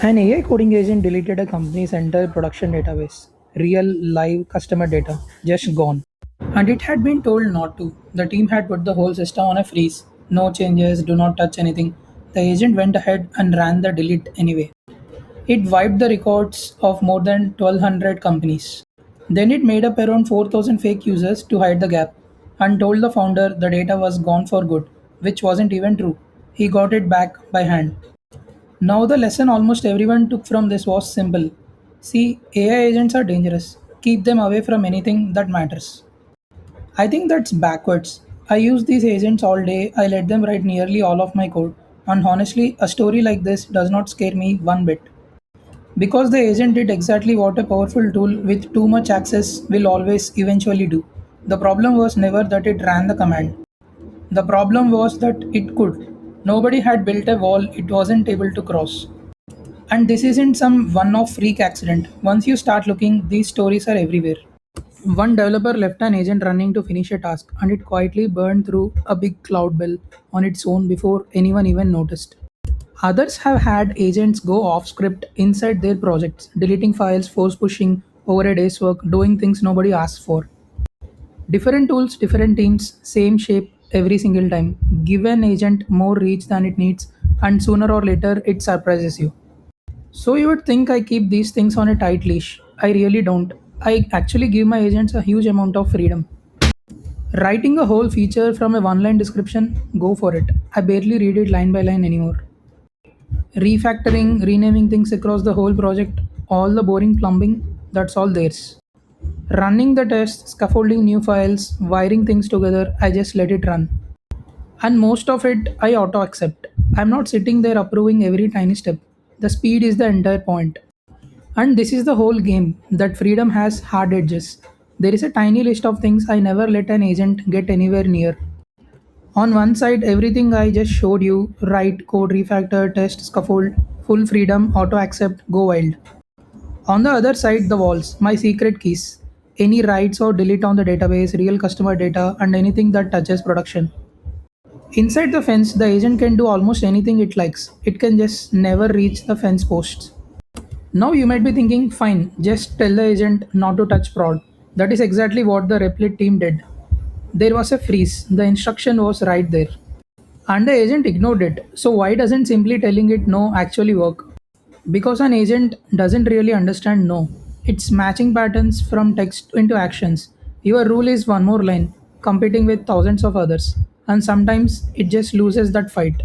An AI coding agent deleted a company's entire production database. Real live customer data. Just gone. And it had been told not to. The team had put the whole system on a freeze. No changes, do not touch anything. The agent went ahead and ran the delete anyway. It wiped the records of more than 1200 companies. Then it made up around 4000 fake users to hide the gap and told the founder the data was gone for good, which wasn't even true. He got it back by hand. Now, the lesson almost everyone took from this was simple. See, AI agents are dangerous. Keep them away from anything that matters. I think that's backwards. I use these agents all day, I let them write nearly all of my code, and honestly, a story like this does not scare me one bit. Because the agent did exactly what a powerful tool with too much access will always eventually do. The problem was never that it ran the command. The problem was that it could. Nobody had built a wall it wasn't able to cross. And this isn't some one off freak accident. Once you start looking, these stories are everywhere. One developer left an agent running to finish a task, and it quietly burned through a big cloud bill on its own before anyone even noticed. Others have had agents go off script inside their projects, deleting files, force pushing over a day's work, doing things nobody asked for. Different tools, different teams, same shape every single time. Give an agent more reach than it needs, and sooner or later it surprises you. So you would think I keep these things on a tight leash. I really don't. I actually give my agents a huge amount of freedom. Writing a whole feature from a one line description, go for it. I barely read it line by line anymore. Refactoring, renaming things across the whole project, all the boring plumbing, that's all theirs. Running the tests, scaffolding new files, wiring things together, I just let it run. And most of it I auto accept. I'm not sitting there approving every tiny step. The speed is the entire point. And this is the whole game that freedom has hard edges. There is a tiny list of things I never let an agent get anywhere near. On one side, everything I just showed you write, code, refactor, test, scaffold, full freedom, auto accept, go wild. On the other side, the walls, my secret keys. Any writes or delete on the database, real customer data, and anything that touches production. Inside the fence, the agent can do almost anything it likes. It can just never reach the fence posts. Now you might be thinking, fine, just tell the agent not to touch prod. That is exactly what the Replit team did. There was a freeze, the instruction was right there. And the agent ignored it. So why doesn't simply telling it no actually work? Because an agent doesn't really understand no. It's matching patterns from text into actions. Your rule is one more line, competing with thousands of others. And sometimes it just loses that fight.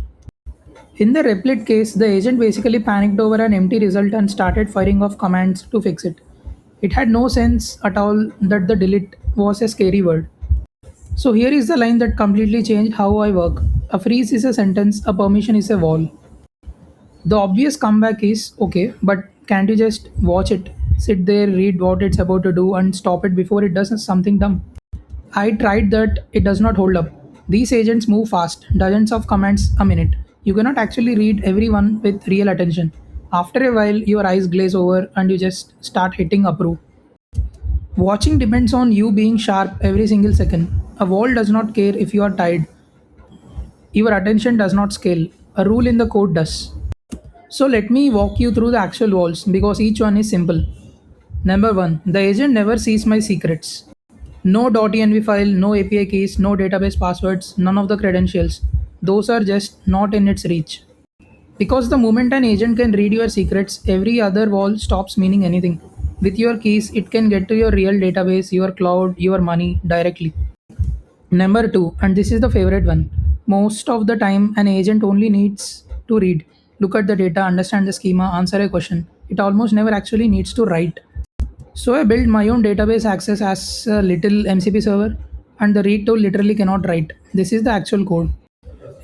In the Replit case, the agent basically panicked over an empty result and started firing off commands to fix it. It had no sense at all that the delete was a scary word. So here is the line that completely changed how I work. A freeze is a sentence, a permission is a wall. The obvious comeback is okay, but can't you just watch it, sit there, read what it's about to do, and stop it before it does something dumb? I tried that, it does not hold up. These agents move fast, dozens of commands a minute. You cannot actually read everyone with real attention. After a while, your eyes glaze over and you just start hitting approve. Watching depends on you being sharp every single second. A wall does not care if you are tired. Your attention does not scale. A rule in the code does. So let me walk you through the actual walls because each one is simple. Number 1. The agent never sees my secrets. No .env file, no API keys, no database passwords, none of the credentials. Those are just not in its reach. Because the moment an agent can read your secrets, every other wall stops meaning anything. With your keys, it can get to your real database, your cloud, your money directly. Number 2, and this is the favorite one. Most of the time, an agent only needs to read, look at the data, understand the schema, answer a question. It almost never actually needs to write. So I built my own database access as a little MCP server, and the read tool literally cannot write. This is the actual code.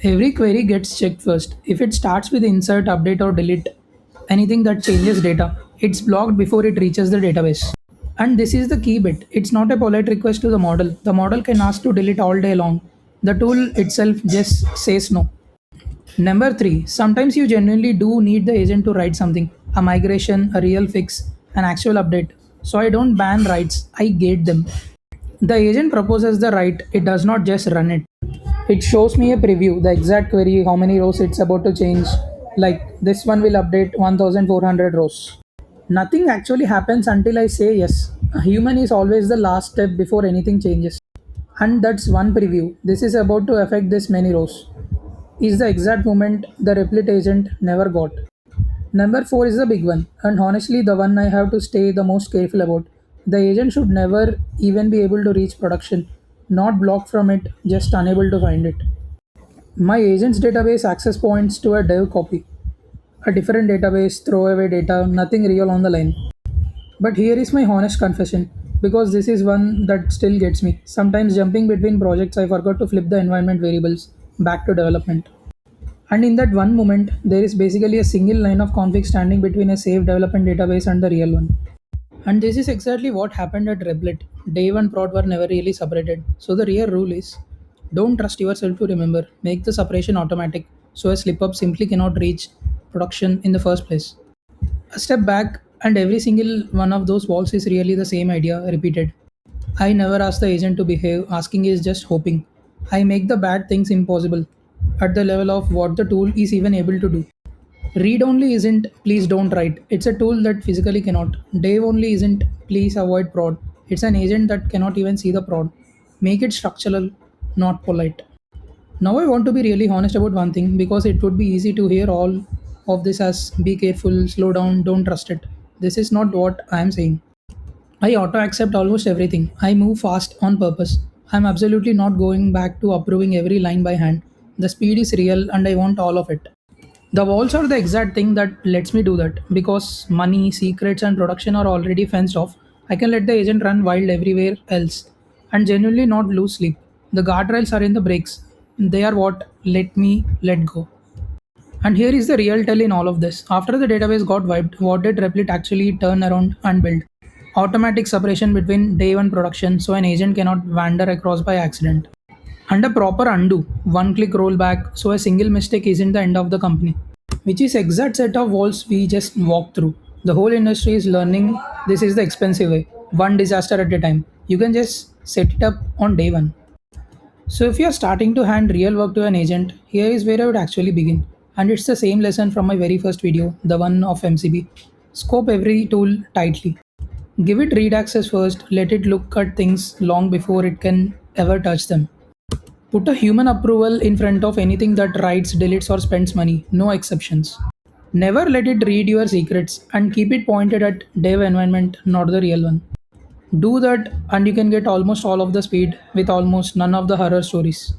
Every query gets checked first. If it starts with insert, update, or delete, anything that changes data, it's blocked before it reaches the database. And this is the key bit. It's not a polite request to the model. The model can ask to delete all day long. The tool itself just says no. Number 3, sometimes you genuinely do need the agent to write something, a migration, a real fix, an actual update. So I don't ban writes, I gate them. The agent proposes the write, it does not just run it. It shows me a preview, the exact query, how many rows it's about to change, Like this one will update 1400 rows. Nothing actually happens until I say yes. A human is always the last step before anything changes. And that's one preview. This is about to affect this many rows. Is the exact moment the replit agent never got. Number 4 is the big one, and honestly, the one I have to stay the most careful about. The agent should never even be able to reach production, not blocked from it, just unable to find it. My agent's database access points to a dev copy, a different database, throwaway data, nothing real on the line. But here is my honest confession, because this is one that still gets me. Sometimes jumping between projects, I forgot to flip the environment variables back to development. And in that one moment, there is basically a single line of config standing between a safe development database and the real one. And this is exactly what happened at Replit. Dev and prod were never really separated. So the real rule is don't trust yourself to remember. Make the separation automatic so a slip up simply cannot reach production in the first place. A step back, and every single one of those walls is really the same idea repeated. I never ask the agent to behave, asking is just hoping. I make the bad things impossible at the level of what the tool is even able to do. Read only isn't please don't write. It's a tool that physically cannot. Dave only isn't please avoid prod. It's an agent that cannot even see the prod. Make it structural, not polite. Now I want to be really honest about one thing because it would be easy to hear all of this as be careful, slow down, don't trust it. This is not what I am saying. I auto accept almost everything. I move fast on purpose. I'm absolutely not going back to approving every line by hand. The speed is real and I want all of it. The walls are the exact thing that lets me do that because money, secrets, and production are already fenced off. I can let the agent run wild everywhere else and genuinely not lose sleep. The guardrails are in the brakes. They are what let me let go. And here is the real tell in all of this. After the database got wiped, what did Replit actually turn around and build? Automatic separation between day one production so an agent cannot wander across by accident. And a proper undo, one click rollback so a single mistake isn't the end of the company. Which is exact set of walls we just walked through. The whole industry is learning this is the expensive way, one disaster at a time. You can just set it up on day one. So if you're starting to hand real work to an agent, here is where I would actually begin. And it's the same lesson from my very first video, the one of MCB. Scope every tool tightly. Give it read access first, let it look at things long before it can ever touch them. Put a human approval in front of anything that writes, deletes, or spends money, no exceptions. Never let it read your secrets and keep it pointed at dev environment, not the real one. Do that and you can get almost all of the speed with almost none of the horror stories.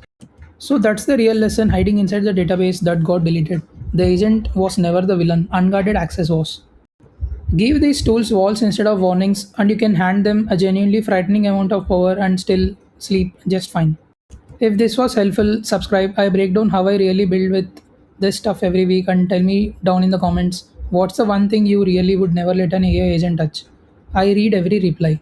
So that's the real lesson hiding inside the database that got deleted. The agent was never the villain, unguarded access was. Give these tools walls instead of warnings, and you can hand them a genuinely frightening amount of power and still sleep just fine. If this was helpful, subscribe. I break down how I really build with this stuff every week and tell me down in the comments what's the one thing you really would never let an AI agent touch. I read every reply.